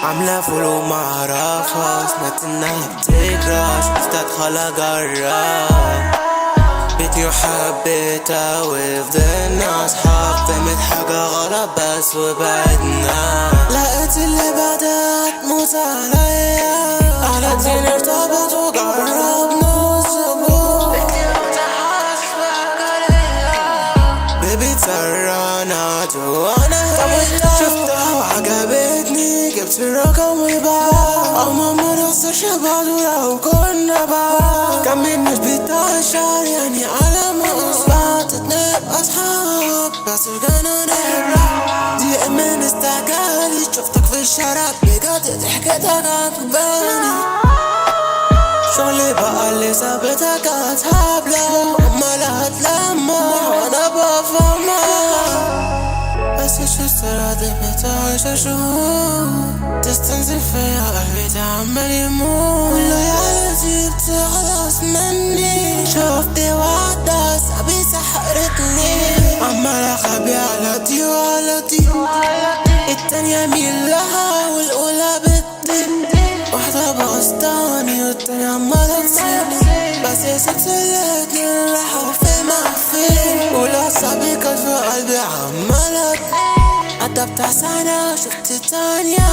عاملة فولو معرفها، سمعت انها بتكراش استدخل اجرب. بيتي وحبيتها وفضلنا اصحاب، فهمت حاجة غلط بس وبعدنا. لقيت اللي بعدها تموت عليا، على الدين ارتبط وجربنا الزبون. بيبي تسرعنا وانا شفتها وعجبتني، جبت الرقم وبعد او ما منصرش بعض ولو كنا بعض. كان مش بيتعشر يعني على ما اصبحت نبقى اصحاب، بس رجعنا نبرح. دي من استعجالي شفتك في الشارع بجد ضحكتك عجباني. شغلي بقى اللي ثابتها كانت هبلة، عمالة هتلمع وانا بفهمها. بس شو صار بتعيش شهور، تستنزف فيا قلبي تعمل يموت. كله يا عيلتي بتخلص مني، شوفتي واحدة صعبي سحرتني. عمال اخبي على دي وعلى دي، التانية مين لها والاولى بتدي. واحدة بغصتاني والتانية عمالة تسيبني، بس يا ست الاتنين راحوا في مقفل. ولا صعبي كانت في قلبي عمالة عدى بتاع سنة شفت تانية،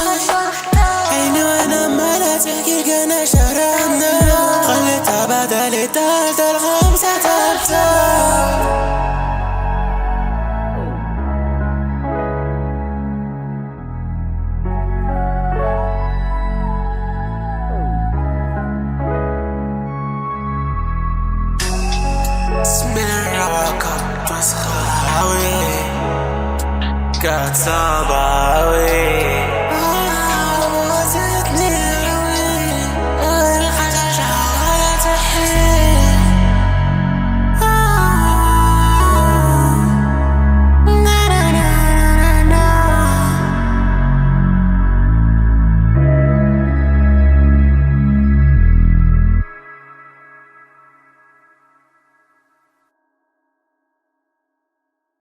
عيني وانا عمالة تحكي جانا شربنا. خليتها بدل التالتة الخامسة تالتة. كانت صعبة أوي.